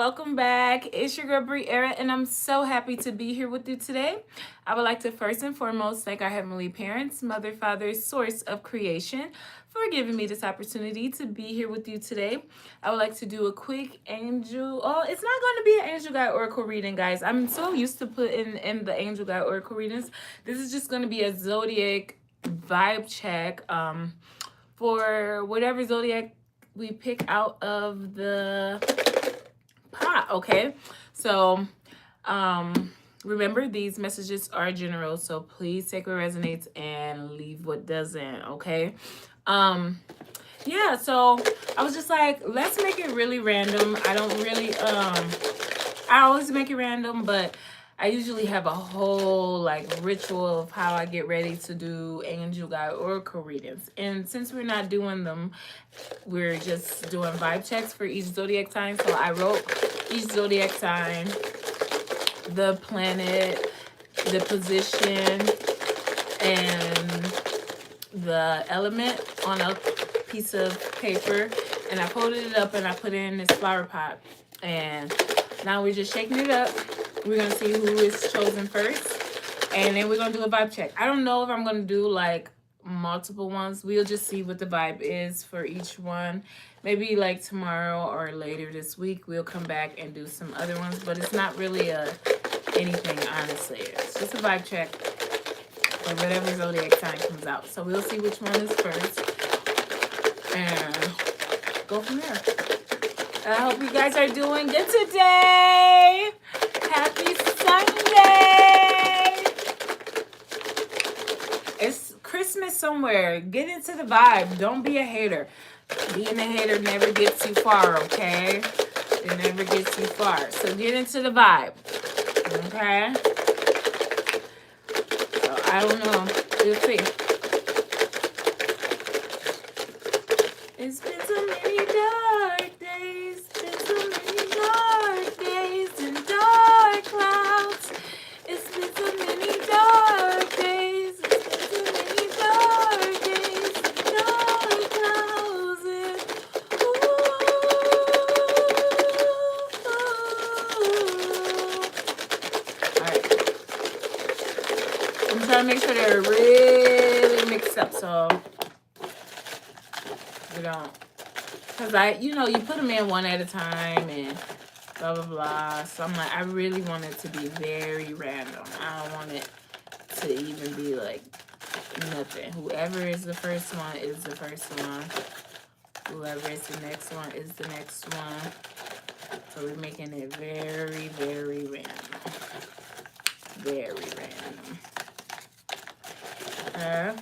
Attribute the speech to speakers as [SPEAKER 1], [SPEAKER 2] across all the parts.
[SPEAKER 1] welcome back. It's your girl Briera, and I'm so happy to be here with you today. I would like to first and foremost thank our Heavenly Parents, Mother, Father, Source of Creation, for giving me this opportunity to be here with you today. I would like to do a quick angel. Oh, it's not going to be an angel guide oracle reading, guys. I'm so used to putting in the angel guide oracle readings. This is just going to be a zodiac vibe check. For whatever zodiac we pick out of the pot, okay? So, remember, these messages are general, so please take what resonates and leave what doesn't, okay? Yeah, so I was just like, let's make it really random. I don't really, I always make it random, but I usually have a whole like ritual of how I get ready to do angel guide oracle readings. And since we're not doing them, we're just doing vibe checks for each zodiac sign. So I wrote each zodiac sign, the planet, the position, and the element on a piece of paper, and I folded it up and I put it in this flower pot. And now we're just shaking it up. We're gonna see who is chosen first, and then we're gonna do a vibe check. I don't know if I'm gonna do like multiple ones. We'll just see what the vibe is for each one. Maybe like tomorrow or later this week we'll come back and do some other ones, but it's not really anything, honestly. It's just a vibe check for whatever zodiac sign comes out. So we'll see which one is first and go from there. I hope you guys are doing good today. Happy Sunday. It's Christmas somewhere. Get into the vibe. Don't be a hater. Being a hater never gets you far, okay? It never gets you far. So get into the vibe, okay? So I don't know. We'll see. It's been so many dark days. Been so many dark days and dark clouds. It's been so many dark days. It's been so many dark days and dark clouds. And Alright. I'm trying to make sure they're really mixed up so we don't, because you put them in one at a time and blah, blah, blah. So I'm like, I really want it to be very random. I don't want it to even be like nothing. Whoever is the first one is the first one. Whoever is the next one is the next one. So we're making it very, very random. Very random. Okay.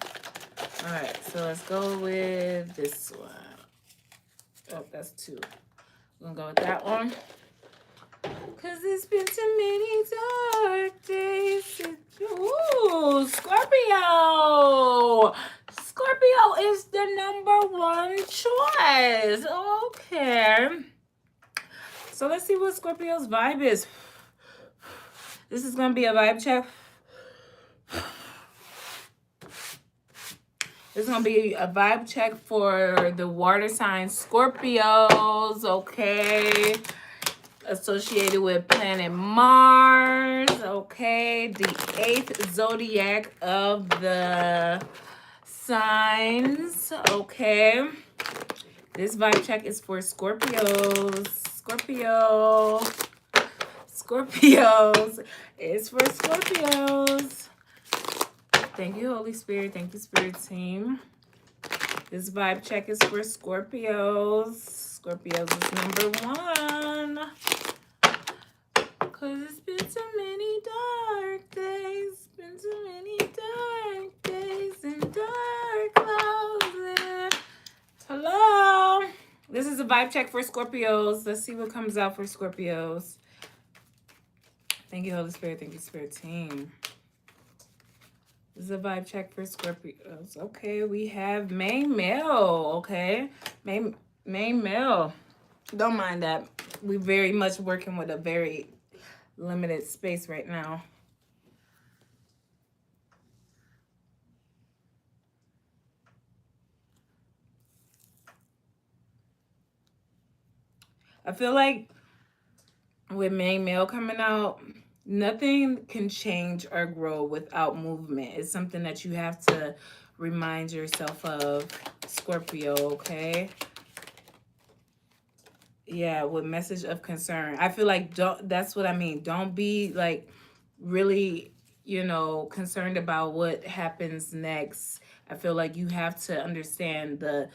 [SPEAKER 1] Alright, so let's go with this one. Oh, that's two. We're gonna go with that one. Cause it's been too many dark days. Ooh, Scorpio! Scorpio is the #1 choice. Okay. So let's see what Scorpio's vibe is. This is gonna be a vibe check. This is going to be a vibe check for the water sign Scorpios, okay? Associated with planet Mars, okay? The 8th zodiac of the signs, okay? This vibe check is for Scorpios. Scorpios. It's for Scorpios. Thank you, Holy Spirit. Thank you, Spirit Team. This vibe check is for Scorpios. Scorpios is #1. Because it's been so many dark days. Been so many dark days and dark clouds. Hello. This is a vibe check for Scorpios. Let's see what comes out for Scorpios. Thank you, Holy Spirit. Thank you, Spirit Team. This is a vibe check for Scorpios. Okay, we have main male. Okay, main male. Don't mind that. We're very much working with a very limited space right now. I feel like with main male coming out, nothing can change or grow without movement. It's something that you have to remind yourself of, Scorpio, okay? Yeah, with message of concern. I feel like don't that's what I mean. Don't be like really, concerned about what happens next. I feel like you have to understand the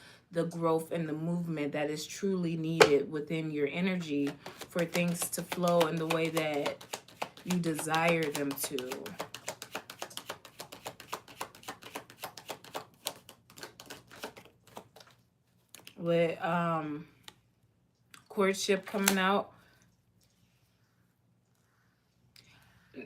[SPEAKER 1] growth and the movement that is truly needed within your energy for things to flow in the way that you desire them to. With courtship coming out,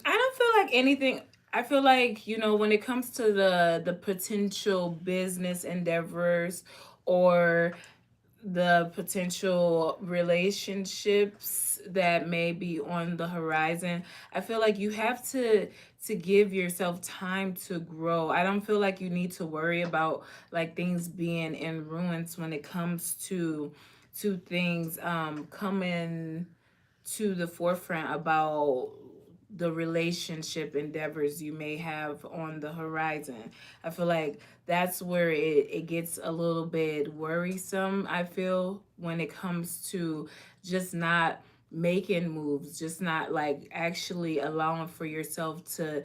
[SPEAKER 1] I don't feel like anything. I feel like, when it comes to the potential business endeavors or the potential relationships that may be on the horizon, I feel like you have to give yourself time to grow. I don't feel like you need to worry about like things being in ruins when it comes to things coming to the forefront about the relationship endeavors you may have on the horizon. I feel like that's where it gets a little bit worrisome, I feel, when it comes to just not making moves, just not like actually allowing for yourself to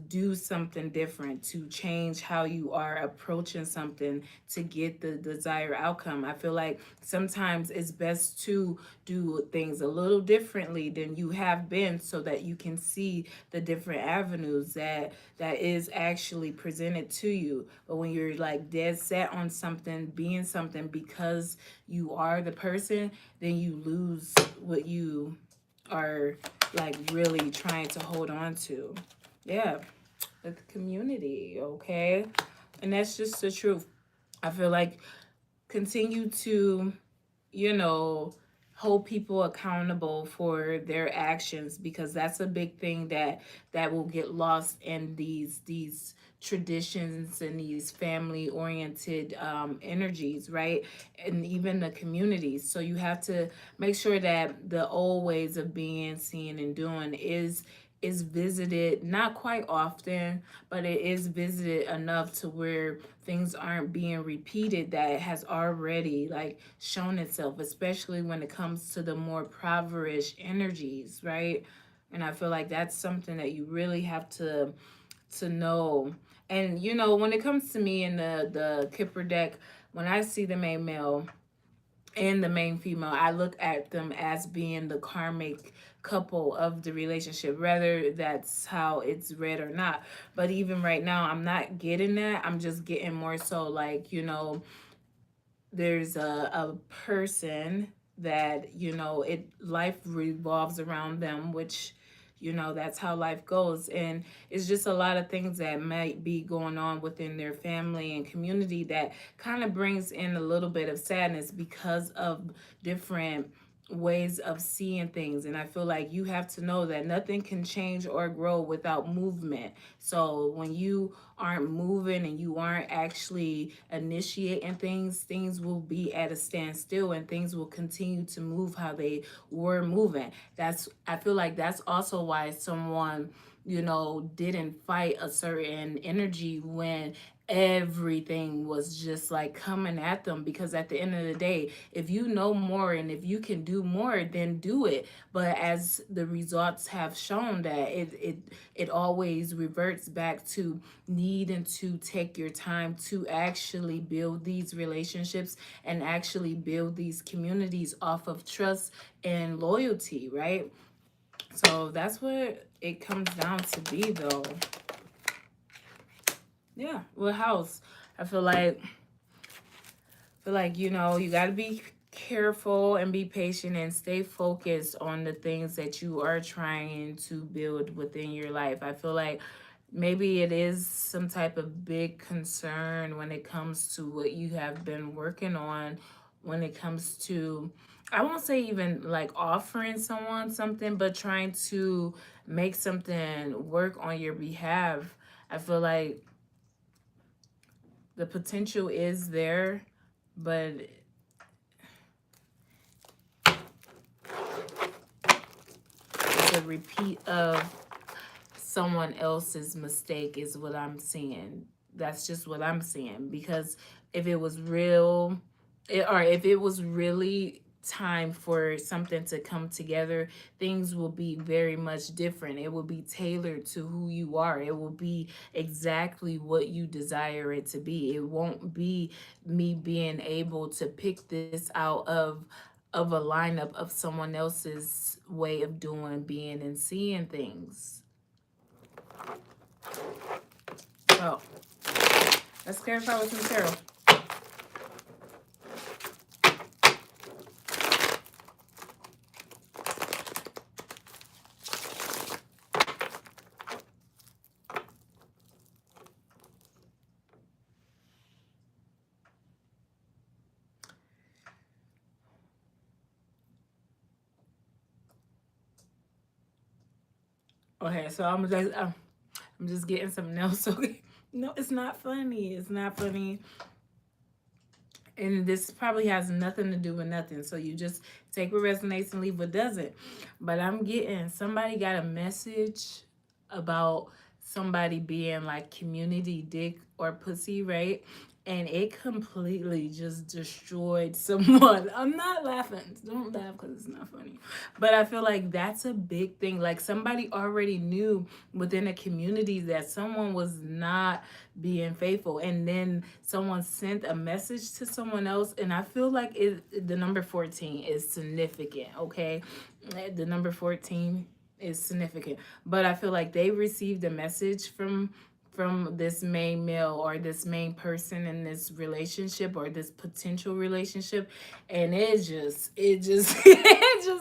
[SPEAKER 1] do something different, to change how you are approaching something to get the desired outcome. I feel like sometimes it's best to do things a little differently than you have been so that you can see the different avenues that is actually presented to you. But when you're like dead set on something, being something because you are the person, then you lose what you are like really trying to hold on to. Yeah, the community, okay? And that's just the truth. I feel like continue to, you know, hold people accountable for their actions, because that's a big thing that will get lost in these traditions and these family oriented energies, right? And even the communities. So you have to make sure that the old ways of being, seeing, and doing is visited, not quite often, but it is visited enough to where things aren't being repeated that has already like shown itself, especially when it comes to the more impoverish energies, right? And I feel like that's something that you really have to know. And when it comes to me in the Kipper deck, when I see the main male and the main female, I look at them as being the karmic couple of the relationship, whether that's how it's read or not. But even right now, I'm not getting that. I'm just getting more so like, there's a person that, it life revolves around them, which that's how life goes. And it's just a lot of things that might be going on within their family and community that kind of brings in a little bit of sadness because of different ways of seeing things. And I feel like you have to know that nothing can change or grow without movement. So when you aren't moving and you aren't actually initiating things, things will be at a standstill and things will continue to move how they were moving. I feel like that's also why someone, didn't fight a certain energy when everything was just like coming at them, because at the end of the day, if you know more and if you can do more, then do it. But as the results have shown, that it always reverts back to needing to take your time to actually build these relationships and actually build these communities off of trust and loyalty, right? So that's what it comes down to be, though. Yeah, with house, I feel like you got to be careful and be patient and stay focused on the things that you are trying to build within your life. I feel like maybe it is some type of big concern when it comes to what you have been working on, when it comes to, I won't say even like offering someone something, but trying to make something work on your behalf. I feel like the potential is there, but repeat of someone else's mistake is what I'm seeing. That's just what I'm seeing. Because if it was real, or if it was really time for something to come together, things will be very much different. It will be tailored to who you are. It will be exactly what you desire it to be. It won't be me being able to pick this out of a lineup of someone else's way of doing, being, and seeing things. So let's clarify with some tarot. Okay, so I'm just getting something else. Okay, no, it's not funny. It's not funny. And this probably has nothing to do with nothing. So you just take what resonates and leave what doesn't. But I'm getting, somebody got a message about somebody being like community dick or pussy, right? And it completely just destroyed someone. I'm not laughing. Don't laugh because it's not funny. But I feel like that's a big thing. Like somebody already knew within a community that someone was not being faithful, and then someone sent a message to someone else, and I feel like the number 14 is significant. Okay, the number 14 is significant, but I feel like they received a message from this main male or this main person in this relationship or this potential relationship, and it just it just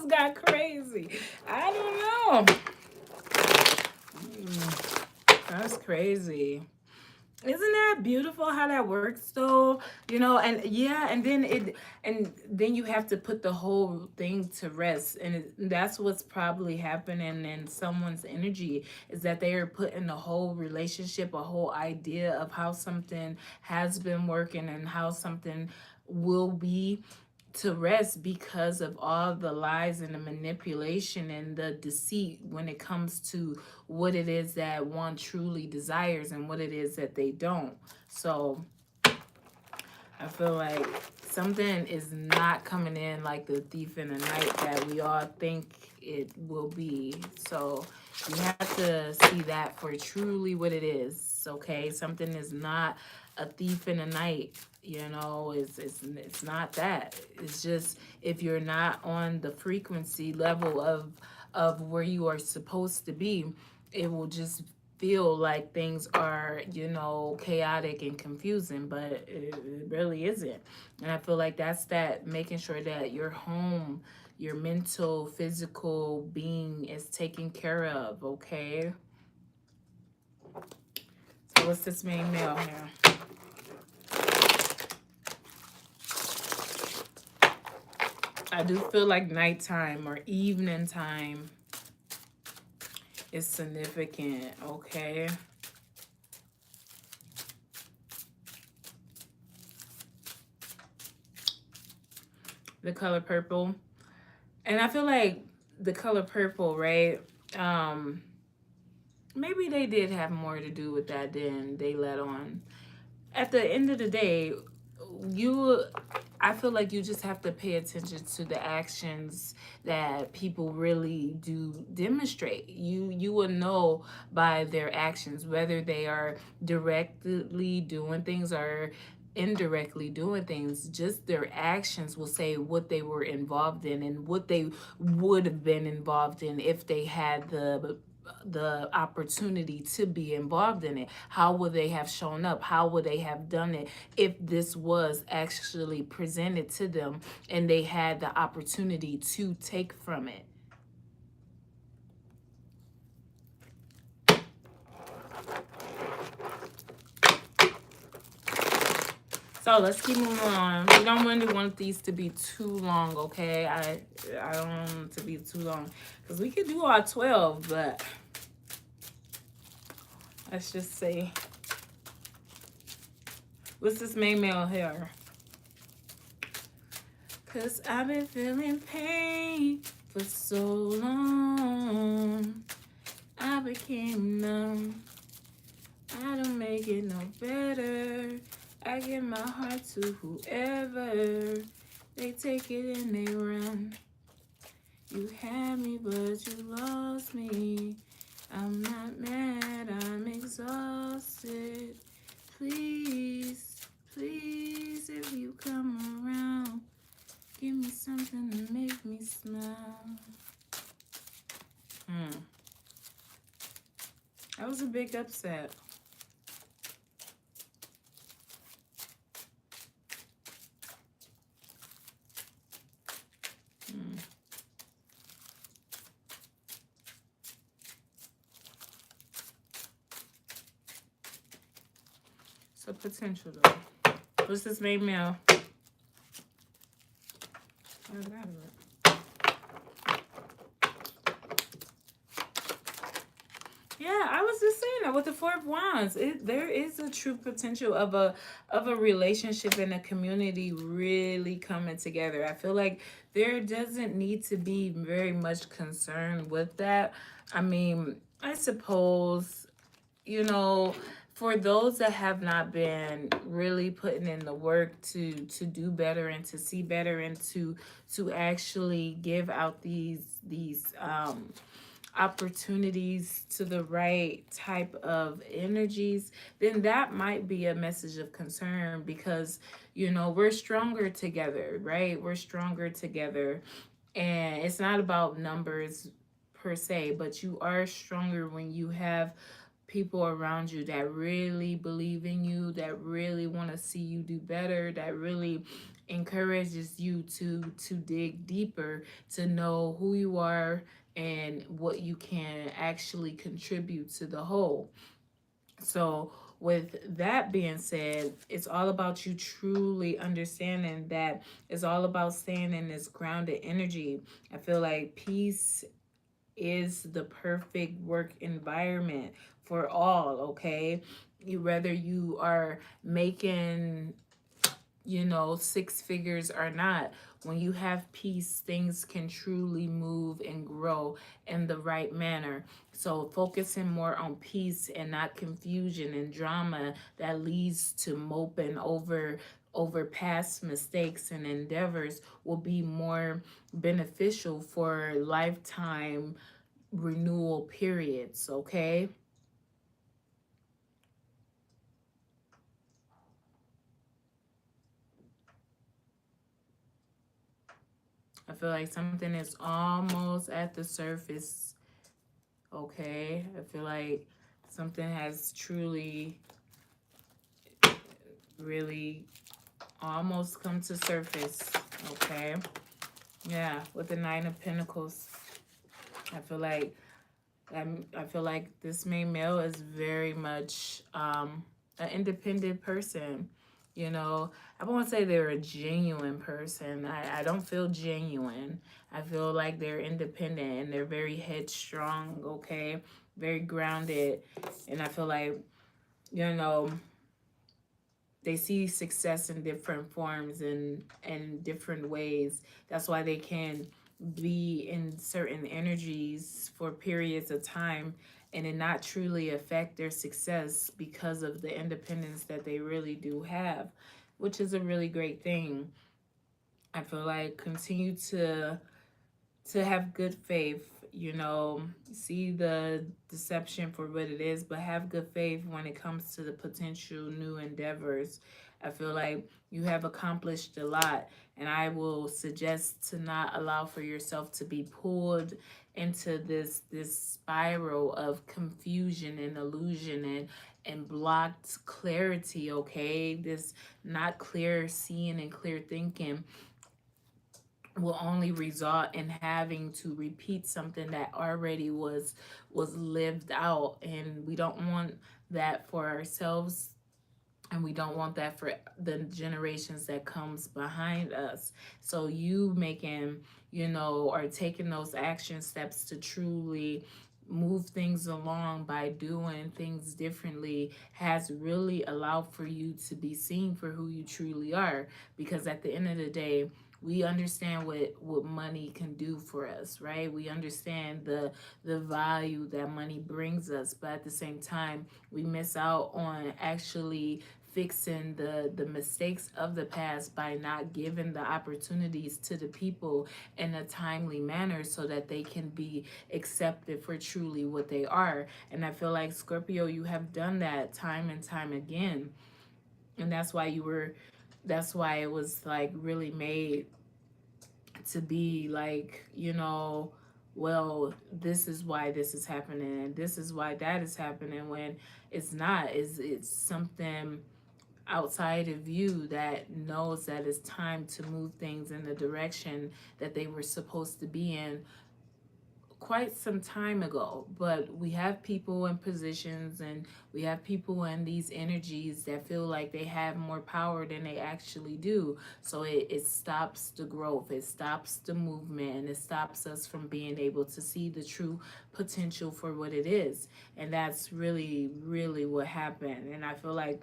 [SPEAKER 1] got crazy. I don't know. That's crazy. Isn't that beautiful how that works though? You know, and yeah, and then you have to put the whole thing to rest. And that's what's probably happening in someone's energy, is that they are putting the whole relationship, a whole idea of how something has been working and how something will be, to rest because of all the lies and the manipulation and the deceit when it comes to what it is that one truly desires and what it is that they don't. So I feel like something is not coming in like the thief in the night that we all think it will be. So you have to see that for truly what it is. Okay, something is not a thief in the night. You know, it's not that. It's just if you're not on the frequency level of where you are supposed to be, it will just feel like things are, you know, chaotic and confusing, but it really isn't. And I feel like that's that, making sure that your home, your mental, physical being is taken care of, okay? So what's this main male here? I do feel like nighttime or evening time is significant, okay? The color purple. And I feel like the color purple, right? Maybe they did have more to do with that than they let on. At the end of the day, I feel like you just have to pay attention to the actions that people really do demonstrate. You will know by their actions whether they are directly doing things or indirectly doing things. Just their actions will say what they were involved in and what they would have been involved in if they had the opportunity to be involved in it. How would they have shown up? How would they have done it if this was actually presented to them and they had the opportunity to take from it? So let's keep moving on. We don't really want these to be too long, okay? I don't want them to be too long because we could do all 12, but let's just say, what's this main male here? Cause I've been feeling pain For so long, I became numb. I don't make it no better. I give my heart to whoever. They take it and they run. You had me, but you lost me. I'm not mad, I'm exhausted. Please, please, if you come around, give me something to make me smile. That was a big upset. So potential though. What's this main meal? Yeah, I was just saying that with the Four of Wands, there is a true potential of a relationship and a community really coming together. I feel like there doesn't need to be very much concern with that. I mean, I suppose, you know, for those that have not been really putting in the work to do better and to see better and to actually give out these opportunities to the right type of energies, then that might be a message of concern because, you know, we're stronger together, right? We're stronger together. And it's not about numbers per se, but you are stronger when you have people around you that really believe in you, that really want to see you do better, that really encourages you to dig deeper, to know who you are and what you can actually contribute to the whole. So with that being said, it's all about you truly understanding that it's all about staying in this grounded energy. I feel like peace is the perfect work environment for all, okay? Whether you are making, you know, six figures or not, when you have peace, things can truly move and grow in the right manner. So focusing more on peace and not confusion and drama that leads to moping over past mistakes and endeavors will be more beneficial for lifetime renewal periods, okay? I feel like something is almost at the surface, okay? I feel like something has truly, really almost come to surface, okay? Yeah, with the Nine of Pentacles. I feel like I feel like this main male is very much an independent person. You know, I won't say they're a genuine person. I don't feel genuine. I feel like they're independent and they're very headstrong, okay? Very grounded. And I feel like, you know, they see success in different forms and different ways. That's why they can be in certain energies for periods of time and it not truly affect their success because of the independence that they really do have, which is a really great thing. I feel like continue to have good faith, you know, see the deception for what it is, but have good faith when it comes to the potential new endeavors. I feel like you have accomplished a lot, and I will suggest to not allow for yourself to be pulled into this spiral of confusion and illusion and blocked clarity, okay? This not clear seeing and clear thinking will only result in having to repeat something that already was lived out, and we don't want that for ourselves, and we don't want that for the generations that comes behind us. So you making, you know, or taking those action steps to truly move things along by doing things differently has really allowed for you to be seen for who you truly are, because at the end of the day, we understand what money can do for us, right? We understand the value that money brings us, but at the same time, we miss out on actually fixing the mistakes of the past by not giving the opportunities to the people in a timely manner so that they can be accepted for truly what they are. And I feel like, Scorpio, you have done that time and time again. And that's why it was like really made to be like, well, this is why this is happening and this is why that is happening, when it's not. It's something outside of you that knows that it's time to move things in the direction that they were supposed to be in quite some time ago. But we have people in positions, and we have people in these energies that feel like they have more power than they actually do. So it stops the growth, it stops the movement, and it stops us from being able to see the true potential for what it is. And that's really, really what happened. And I feel like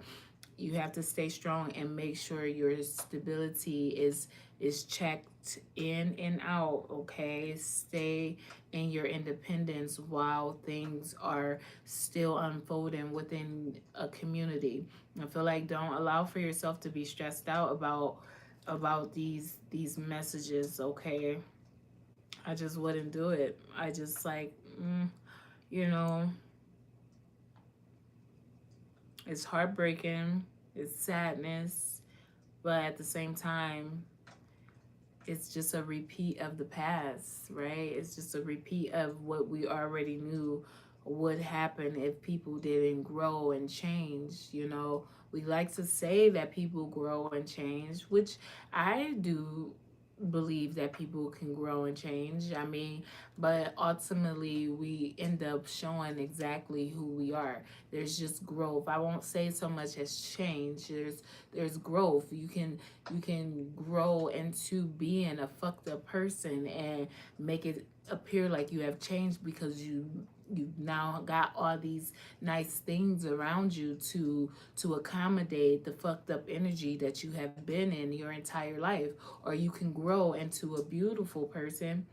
[SPEAKER 1] you have to stay strong and make sure your stability is checked in and out. Okay, stay in your independence while things are still unfolding within a community. I feel like don't allow for yourself to be stressed out about these messages. Okay, I just wouldn't do it. I just like, you know it's heartbreaking, it's sadness, but at the same time, it's just a repeat of the past, right? It's just a repeat of what we already knew would happen if people didn't grow and change. We like to say that people grow and change, which I do believe that people can grow and change. I mean, but ultimately we end up showing exactly who we are. There's just growth. I won't say so much as change. There's growth. You can grow into being a fucked up person and make it appear like you have changed because you've now got all these nice things around you to accommodate the fucked up energy that you have been in your entire life. Or you can grow into a beautiful person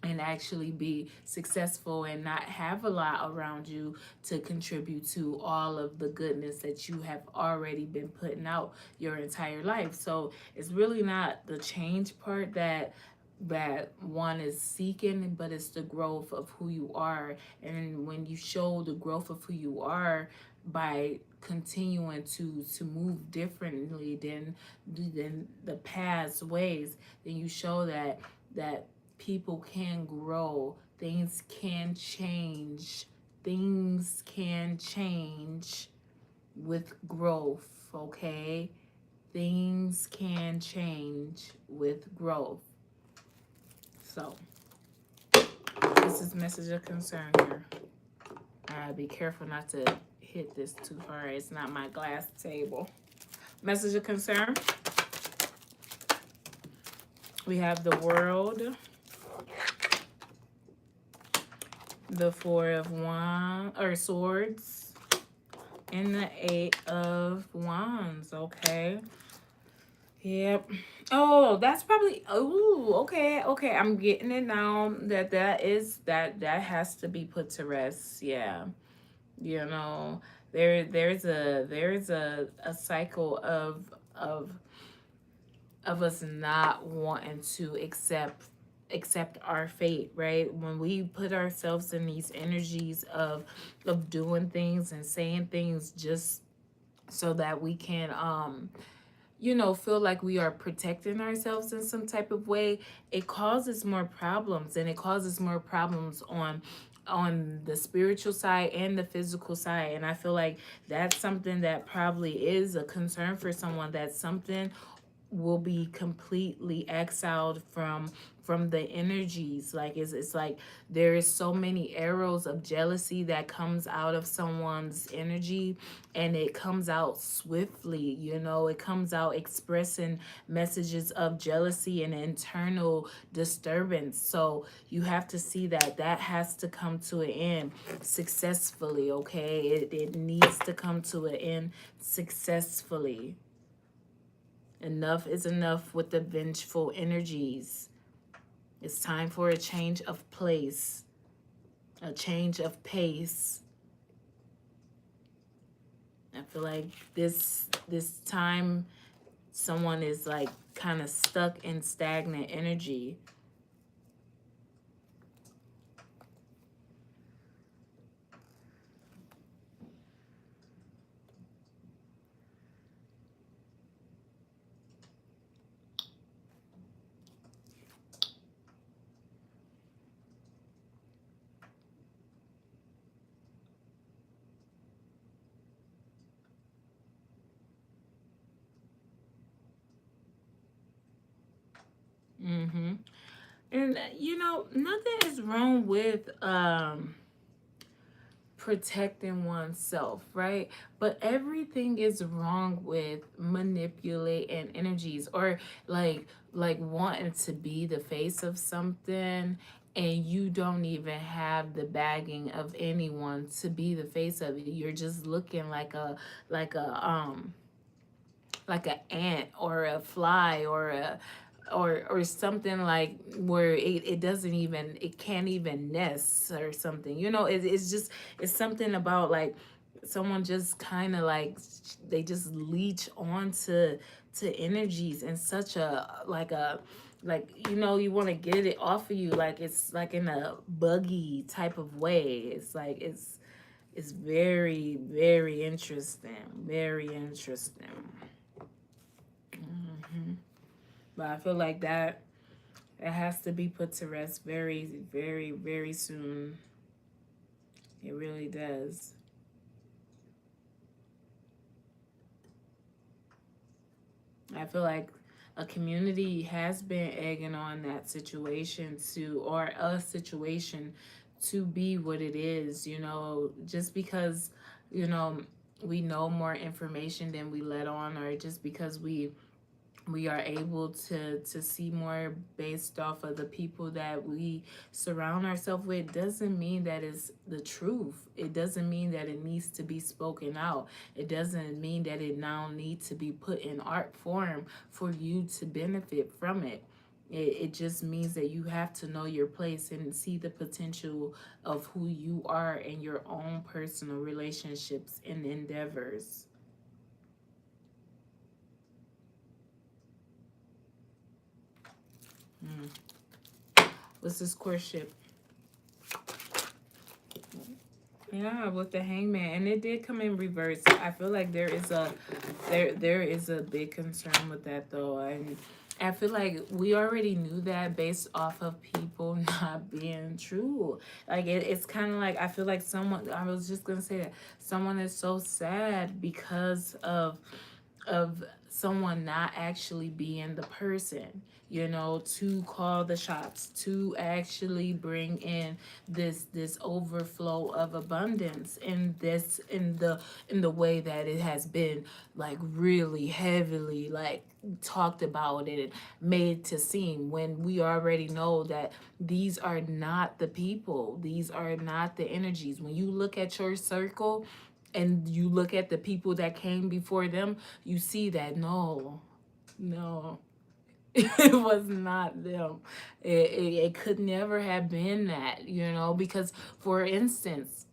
[SPEAKER 1] and actually be successful and not have a lot around you to contribute to all of the goodness that you have already been putting out your entire life. So it's really not the change part that one is seeking, but it's the growth of who you are. And when you show the growth of who you are by continuing to move differently than the past ways, then you show that people can grow, things can change with growth. Okay, things can change with growth. So this is message of concern here. Be careful not to hit this too hard. It's not my glass table. Message of concern. We have the World, the Four of Wands or Swords, and the Eight of Wands. Okay. Yep. Oh, that's probably. Oh, okay, okay. I'm getting it now. That has to be put to rest. Yeah. You know, there's a cycle of us not wanting to accept our fate, right? When we put ourselves in these energies of doing things and saying things just so that we can feel like we are protecting ourselves in some type of way, it causes more problems, and it causes more problems on the spiritual side and the physical side. And I feel like that's something that probably is a concern for someone, that something will be completely exiled from the energies. Like it's like there is so many arrows of jealousy that comes out of someone's energy, and it comes out swiftly. It comes out expressing messages of jealousy and internal disturbance. So you have to see that has to come to an end successfully. Okay, it needs to come to an end successfully. Enough is enough with the vengeful energies. It's time for a change of place, a change of pace. I feel like this time someone is like kind of stuck in stagnant energy. Mm-hmm. And you know, nothing is wrong with protecting oneself, right? But everything is wrong with manipulating energies, or like wanting to be the face of something, and you don't even have the bagging of anyone to be the face of it. You're just looking like a like an ant or a fly or a or something, like where it doesn't even, it can't even nest or something, you know. It's just, it's something about like someone just kind of like, they just leech onto to energies in such a like, you know, you want to get it off of you, like it's like in a buggy type of way. It's like it's very, very interesting, very interesting. But I feel like that it has to be put to rest very, very, very soon. It really does. I feel like a community has been egging on that situation to, or a situation to be what it is, you know, just because, you know, we know more information than we let on, or just because we are able to see more based off of the people that we surround ourselves with, doesn't mean that it's the truth. It doesn't mean that it needs to be spoken out. It doesn't mean that it now needs to be put in art form for you to benefit from it. It just means that you have to know your place and see the potential of who you are in your own personal relationships and endeavors. What's this courtship? Yeah, with the hangman, and it did come in reverse. I feel like there is a big concern with that though, and I feel like we already knew that based off of people not being true. Like it's kind of like, I feel like someone. I was just gonna say that someone is so sad because of someone not actually being the person, you know, to call the shots, to actually bring in this overflow of abundance in this, in the way that it has been like really heavily like talked about and made to seem, when we already know that these are not the people, these are not the energies. When you look at your circle and you look at the people that came before them, you see that no, it was not them. It could never have been that, you know, because for instance,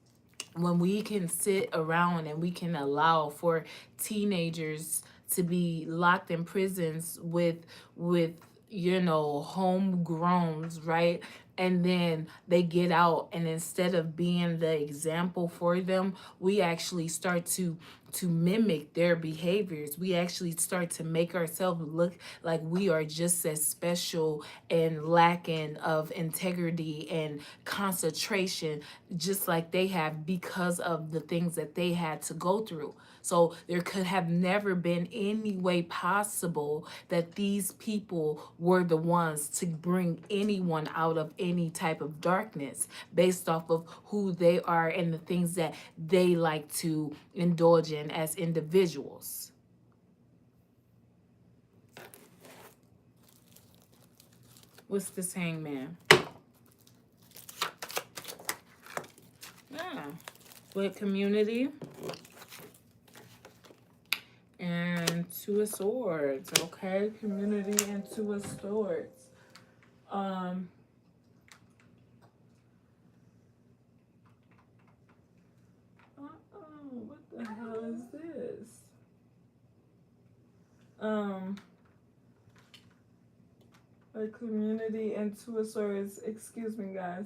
[SPEAKER 1] when we can sit around and we can allow for teenagers to be locked in prisons with you know, homegrowns, right? And then they get out, and instead of being the example for them, we actually start to mimic their behaviors. We actually start to make ourselves look like we are just as special and lacking of integrity and concentration, just like they have, because of the things that they had to go through. So there could have never been any way possible that these people were the ones to bring anyone out of any type of darkness based off of who they are and the things that they like to indulge in as individuals. What's this hangman? Yeah. With community and Two of Swords, okay? Community and Two of Swords. Um, what the hell is this? Um, a community and Two of Swords. Excuse me, guys.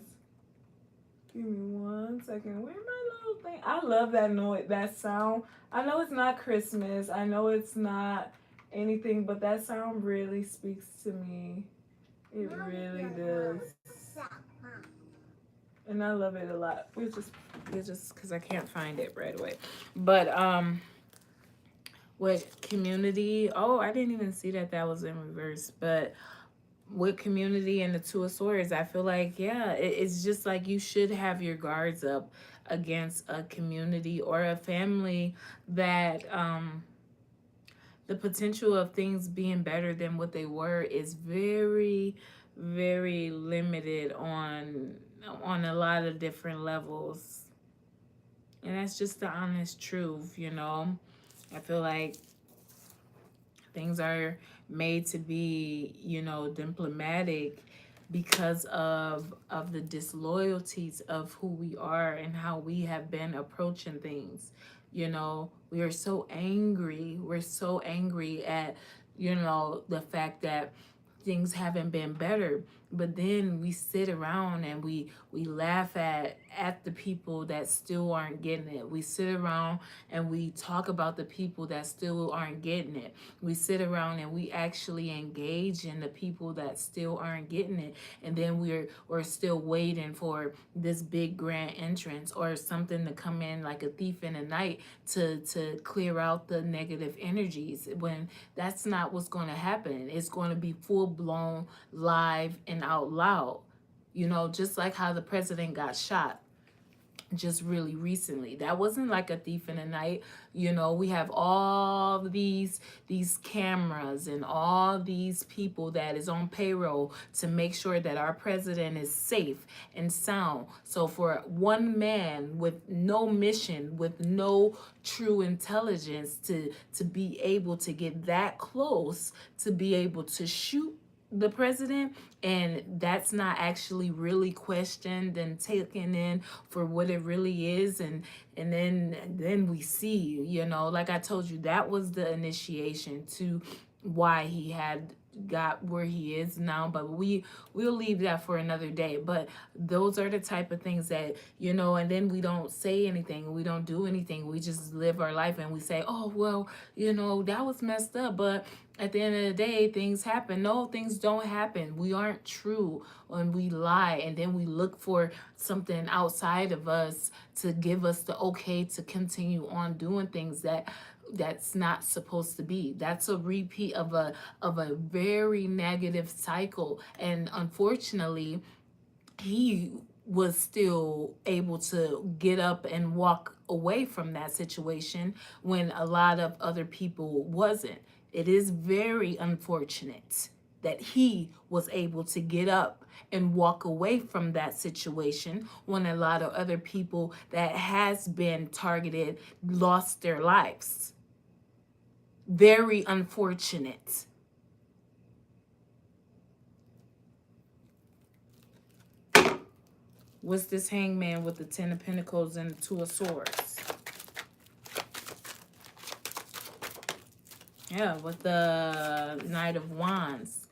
[SPEAKER 1] Give me 1 second. Where my little thing? I love that noise, that sound. I know it's not Christmas. I know it's not anything, but that sound really speaks to me. It really does. And I love it a lot. It's just because I can't find it right away. But with community, oh, I didn't even see that that was in reverse. But with community and the Two of Swords, I feel like, yeah, it's just like you should have your guards up against a community or a family that the potential of things being better than what they were is very, very limited on a lot of different levels. And that's just the honest truth, you know. I feel like things are made to be, you know, diplomatic because of the disloyalties of who we are and how we have been approaching things. You know, we are so angry. We're so angry at, you know, the fact that things haven't been better, but then we sit around and we laugh at the people that still aren't getting it. We sit around and we talk about the people that still aren't getting it. We sit around and we actually engage in the people that still aren't getting it, and then we're still waiting for this big grand entrance or something to come in like a thief in the night to clear out the negative energies, when that's not what's going to happen. It's going to be full blown, live and out loud. You know, just like how the president got shot just really recently. That wasn't like a thief in the night. You know, we have all these cameras and all these people that is on payroll to make sure that our president is safe and sound. So for one man with no mission, with no true intelligence to be able to get that close, to be able to shoot the president, and that's not actually really questioned and taken in for what it really is, and then we see, you know, like I told you, that was the initiation to why he had got where he is now, but we'll leave that for another day. But those are the type of things that, you know, and then we don't say anything, we don't do anything, we just live our life and we say, oh well, you know, that was messed up, but at the end of the day, things happen. No, things don't happen. We aren't true when we lie, and then we look for something outside of us to give us the okay to continue on doing things that's not supposed to be. That's a repeat of a very negative cycle. And unfortunately, he was still able to get up and walk away from that situation when a lot of other people wasn't. It is very unfortunate that he was able to get up and walk away from that situation when a lot of other people that has been targeted lost their lives. Very unfortunate. What's this hangman with the 10 of Pentacles and the 2 of Swords? Yeah, with the Knight of Wands.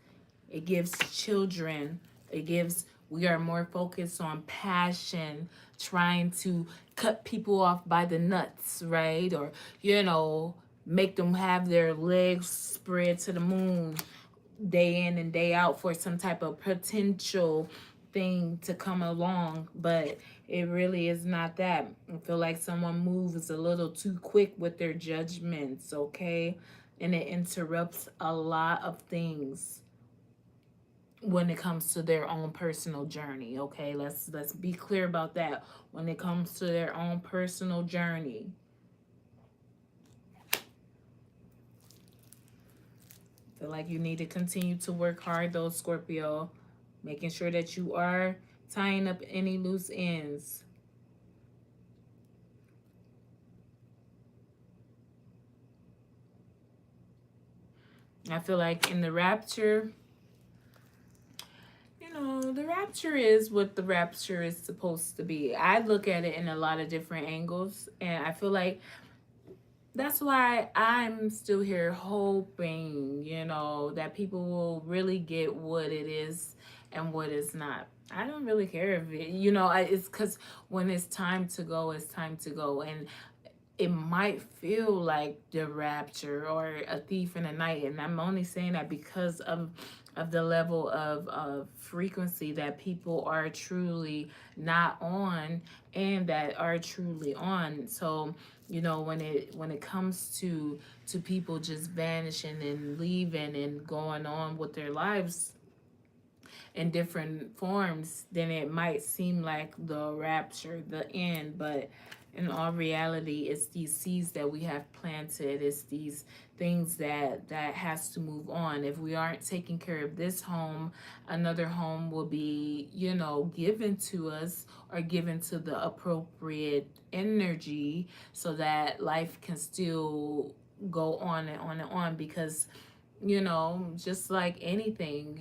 [SPEAKER 1] It gives children. It gives, we are more focused on passion, trying to cut people off by the nuts, right? Or, you know, make them have their legs spread to the moon day in and day out for some type of potential thing to come along, but it really is not that. I feel like someone moves a little too quick with their judgments, okay? And it interrupts a lot of things when it comes to their own personal journey, okay? Let's be clear about that. When it comes to their own personal journey, feel like you need to continue to work hard though, Scorpio, making sure that you are tying up any loose ends. I feel like in the rapture, the rapture is what the rapture is supposed to be. I look at it in a lot of different angles, and I feel like that's why I'm still here hoping, that people will really get what it is and what is not. I don't really care if it's because when it's time to go, it's time to go. And it might feel like the rapture or a thief in the night. And I'm only saying that because of the level of frequency that people are truly not on and that are truly on. So when it comes to people just vanishing and leaving and going on with their lives in different forms, then it might seem like the rapture, the end. But in all reality, it's these seeds that we have planted. It's these things that has to move on. If we aren't taking care of this home, another home will be, given to us or given to the appropriate energy so that life can still go on and on and on. Because just like anything,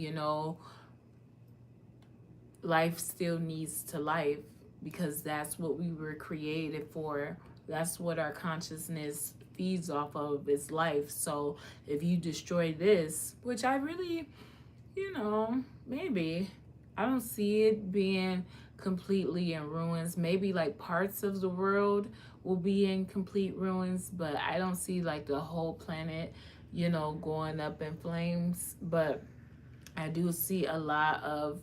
[SPEAKER 1] life still needs to life, because that's what we were created for. That's what our consciousness feeds off of, is life. So if you destroy this, which I really, maybe I don't see it being completely in ruins. Maybe like parts of the world will be in complete ruins, but I don't see like the whole planet, going up in flames. But I do see a lot of,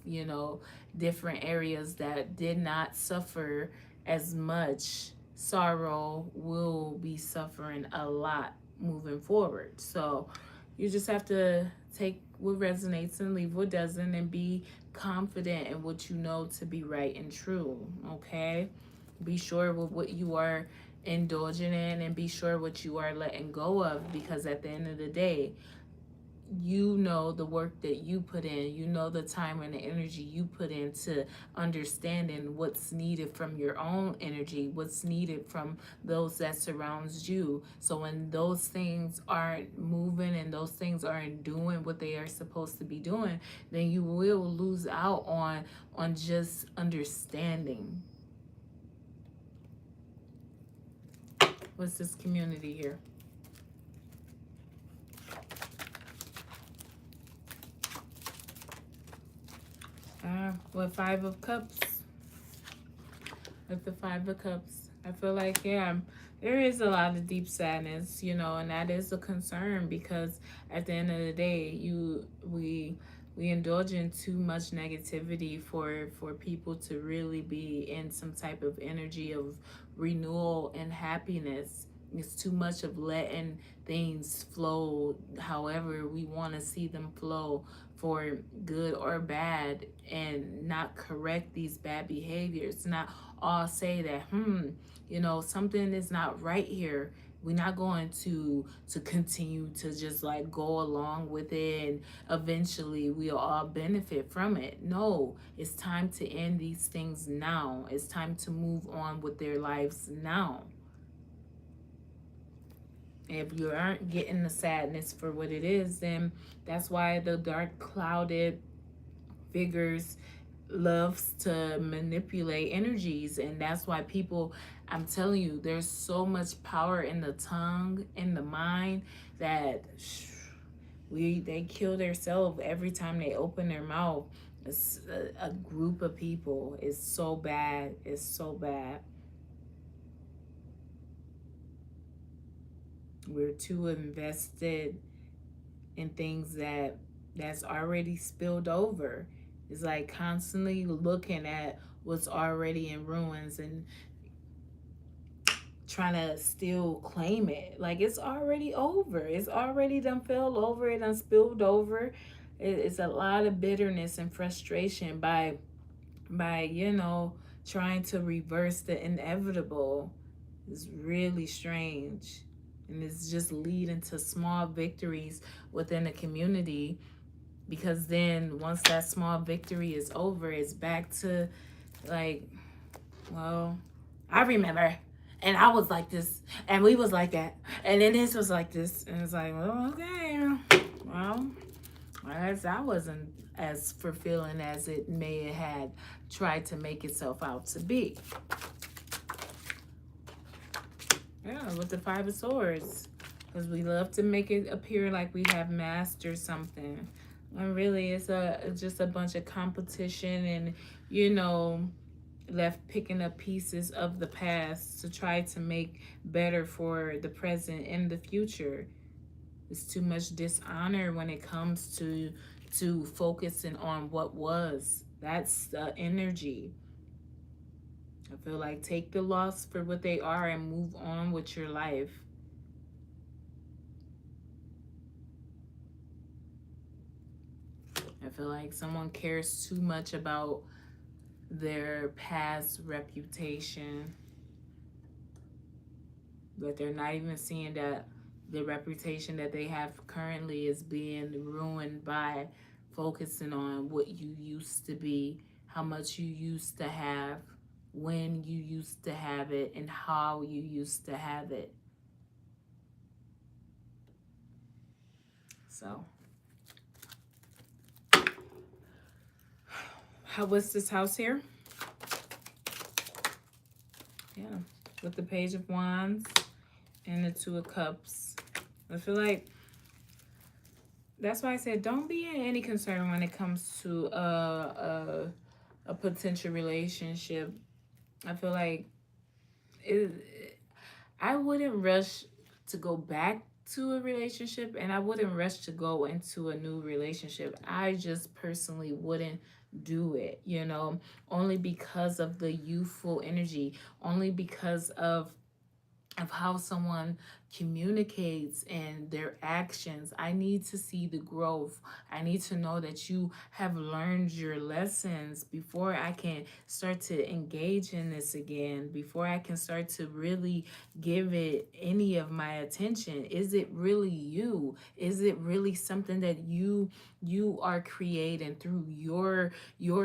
[SPEAKER 1] different areas that did not suffer as much. Sorrow will be suffering a lot moving forward. So you just have to take what resonates and leave what doesn't, and be confident in what you know to be right and true. Okay? Be sure with what you are indulging in, and be sure what you are letting go of, because at the end of the day, the work that you put in, the time and the energy you put into understanding what's needed from your own energy, what's needed from those that surrounds you. So when those things aren't moving and those things aren't doing what they are supposed to be doing, then you will lose out on just understanding. What's this community here? With Five of Cups. With the Five of Cups, I feel like, there is a lot of deep sadness, and that is a concern, because at the end of the day, we indulge in too much negativity for people to really be in some type of energy of renewal and happiness. It's too much of letting things flow however we want to see them flow, for good or bad, and not correct these bad behaviors. Not all say that something is not right here. We're not going to continue to just like go along with it, and eventually we'll all benefit from it. No, it's time to end these things now. It's time to move on with their lives now. If you aren't getting the sadness for what it is, then that's why the dark clouded figures loves to manipulate energies. And that's why people, I'm telling you, there's so much power in the tongue, in the mind, that they kill themselves every time they open their mouth. It's a group of people. It's so bad. It's so bad. We're too invested in things that's already spilled over. It's like constantly looking at what's already in ruins and trying to still claim it. Like, it's already over. It's already done fell over. It done spilled over. It's a lot of bitterness and frustration by trying to reverse the inevitable. It's really strange. And it's just leading to small victories within the community, because then once that small victory is over, it's back to like, well, I remember, and I was like this, and we was like that, and then this was like this, and it's like, well, okay, Well, I guess I wasn't as fulfilling as it may have had tried to make itself out to be. Yeah, with the Five of Swords. Because we love to make it appear like we have mastered something. And really, it's just a bunch of competition and, you know, left picking up pieces of the past to try to make better for the present and the future. It's too much dishonor when it comes to focusing on what was. That's the energy. I feel like take the loss for what they are and move on with your life. I feel like someone cares too much about their past reputation, but they're not even seeing that the reputation that they have currently is being ruined by focusing on what you used to be, how much you used to have, when you used to have it, and how you used to have it. So, how was this house here? Yeah, with the Page of Wands and the Two of Cups. I feel like that's why I said don't be in any concern when it comes to a potential relationship. I feel like I wouldn't rush to go back to a relationship, and I wouldn't rush to go into a new relationship. I just personally wouldn't do it, only because of the youthful energy, only because of how someone communicates and their actions. I need to see the growth. I need to know that you have learned your lessons before I can start to engage in this again, before I can start to really give it any of my attention. Is it really you? Is it really something that you are creating through your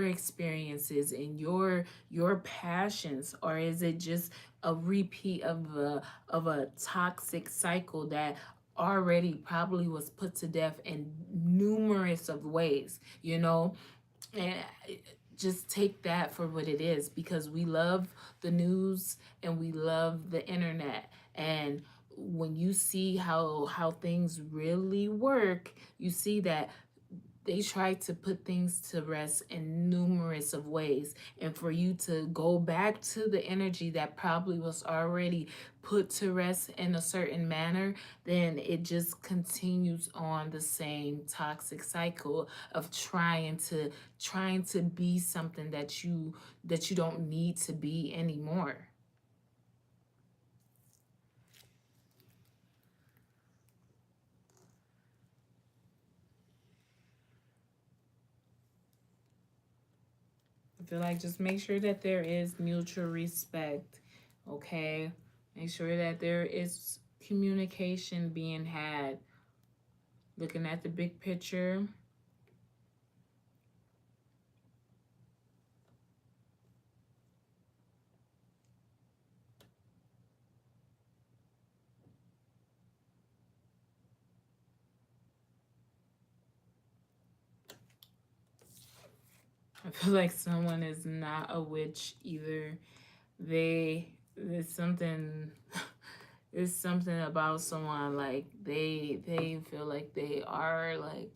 [SPEAKER 1] experiences and your passions, or is it just a repeat of a toxic cycle that already probably was put to death in numerous of ways, and just take that for what it is, because we love the news and we love the internet. And when you see how things really work, you see that they try to put things to rest in numerous of ways, and for you to go back to the energy that probably was already put to rest in a certain manner, then it just continues on the same toxic cycle of trying to be something that you don't need to be anymore. I feel like just make sure that there is mutual respect, okay? Make sure that there is communication being had. Looking at the big picture. I feel like someone is not a witch either. There's something it's something about someone, like they feel like they are like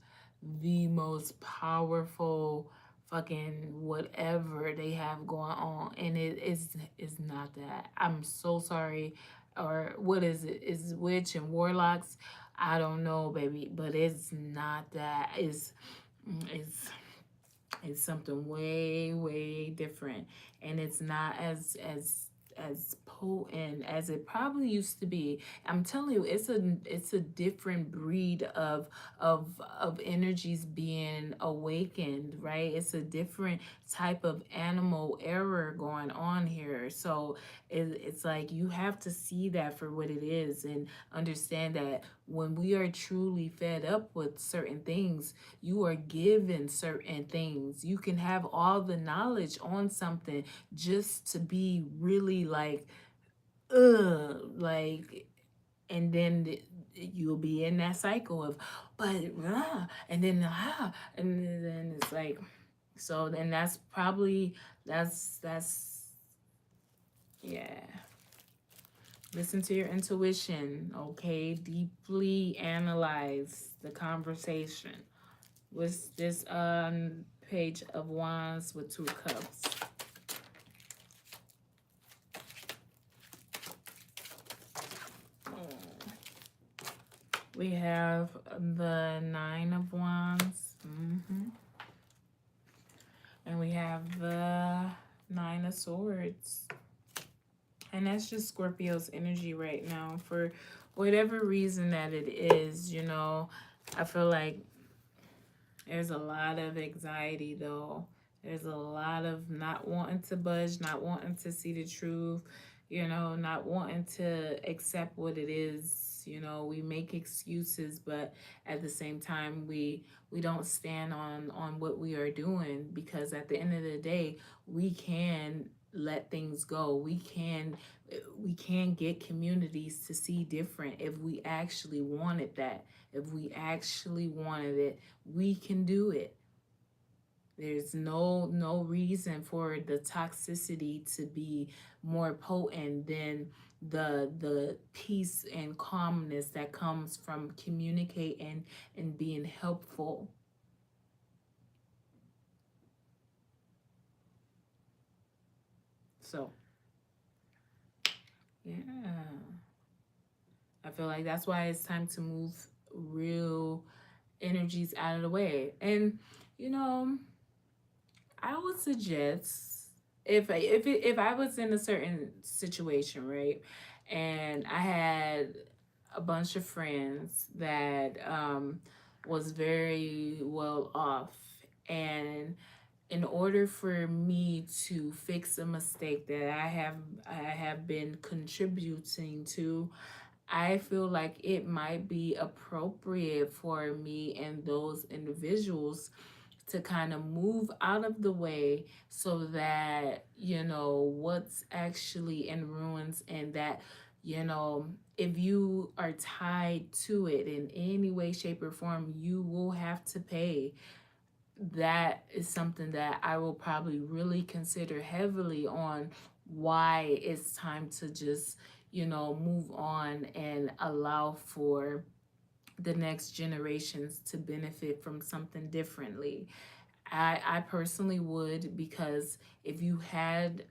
[SPEAKER 1] the most powerful fucking whatever they have going on, and it's not that. I'm so sorry. Or what is it? Is witch and warlocks? I don't know, baby, but it's not that. It's it's something way different, and it's not as potent as it probably used to be. I'm telling you, it's a different breed of energies being awakened, right? It's a different type of animal error going on here. So it's like you have to see that for what it is, and understand that when we are truly fed up with certain things, you are given certain things. You can have all the knowledge on something just to be really like, ugh, like, and then you'll be in that cycle of, but and then it's like, so then that's probably, that's yeah. Listen to your intuition, okay? Deeply analyze the conversation. What's this Page of Wands with 2 cups? We have the 9 of Wands. And we have the 9 of Swords. And that's just Scorpio's energy right now. For whatever reason that it is, you know, I feel like there's a lot of anxiety though. There's a lot of not wanting to budge, not wanting to see the truth, you know, not wanting to accept what it is. You know, we make excuses, but at the same time we don't stand on what we are doing, because at the end of the day, we can let things go. We can get communities to see different if we actually wanted that. If we actually wanted it, we can do it. There's no reason for the toxicity to be more potent than the peace and calmness that comes from communicating and being helpful. So yeah, I feel like that's why it's time to move real energies out of the way. And you know, I would suggest, if I was in a certain situation, right, and I had a bunch of friends that was very well off, and in order for me to fix a mistake that I have been contributing to, I feel like it might be appropriate for me and those individuals to kind of move out of the way, so that, you know, what's actually in ruins, and that, you know, if you are tied to it in any way, shape, or form, you will have to pay. That is something that I will probably really consider heavily on, why it's time to just, you know, move on and allow for the next generations to benefit from something differently. I personally would, because if you had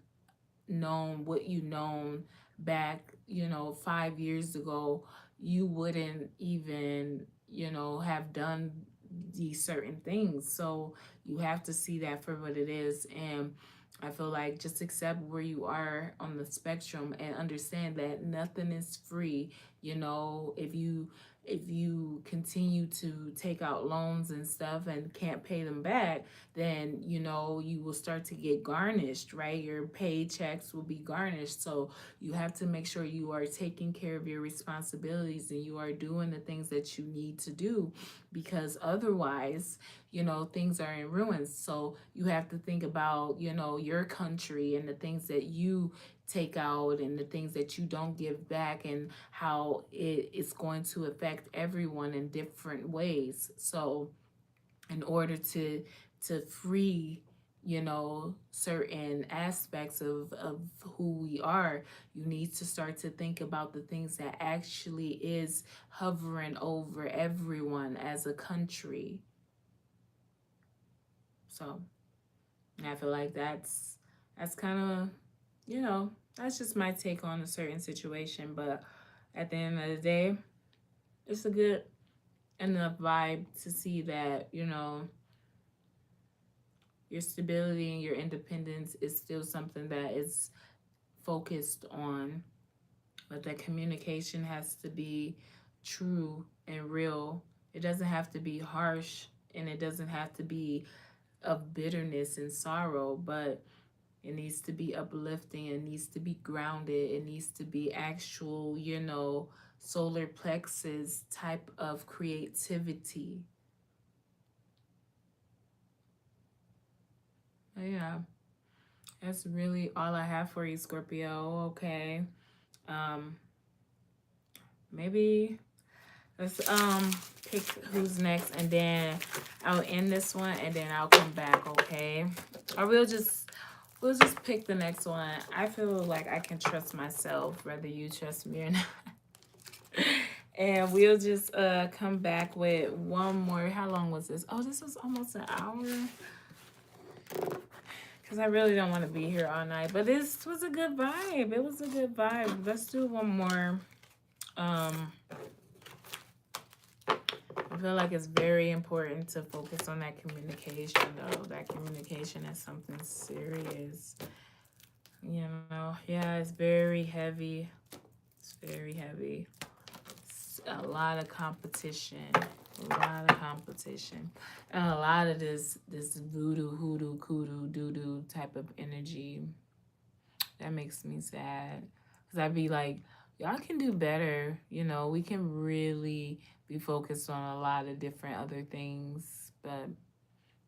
[SPEAKER 1] known what you known back, you know, 5 years ago, you wouldn't even, you know, have done these certain things. So you have to see that for what it is. And I feel like just accept where you are on the spectrum and understand that nothing is free. You know, if you continue to take out loans and stuff and can't pay them back, then, you know, you will start to get garnished, right? Your paychecks will be garnished. So you have to make sure you are taking care of your responsibilities and you are doing the things that you need to do, because otherwise, you know, things are in ruins. So you have to think about, you know, your country and the things that you take out and the things that you don't give back, and how it is going to affect everyone in different ways. So in order to free, you know, certain aspects of who we are, you need to start to think about the things that actually is hovering over everyone as a country. So I feel like that's kind of, you know, that's just my take on a certain situation. But at the end of the day, it's a good enough vibe to see that, you know, your stability and your independence is still something that is focused on, but that communication has to be true and real. It doesn't have to be harsh, and it doesn't have to be of bitterness and sorrow, but it needs to be uplifting. It needs to be grounded. It needs to be actual, you know, solar plexus type of creativity. But yeah, that's really all I have for you, Scorpio. Okay. Um, maybe Let's pick who's next, and then I'll end this one, and then I'll come back, okay? Or we'll just pick the next one. I feel like I can trust myself, whether you trust me or not. And we'll just come back with one more. How long was this? Oh, this was almost an hour. Because I really don't want to be here all night. But this was a good vibe. It was a good vibe. Let's do one more. I feel like it's very important to focus on that communication, though. That communication is something serious. You know, yeah, it's very heavy. It's very heavy. It's a lot of competition. A lot of competition. And a lot of this voodoo, hoodoo, kudu, doo-doo type of energy. That makes me sad. Because I'd be like, y'all can do better. You know, we can really be focused on a lot of different other things. But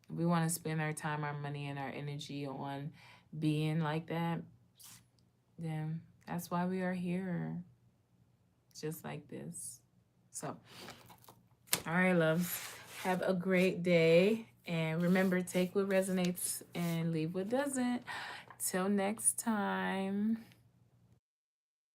[SPEAKER 1] we want to spend our time, our money, and our energy on being like that. Then that's why we are here. Just like this. So, all right, loves. Have a great day. And remember, take what resonates and leave what doesn't. Till next time.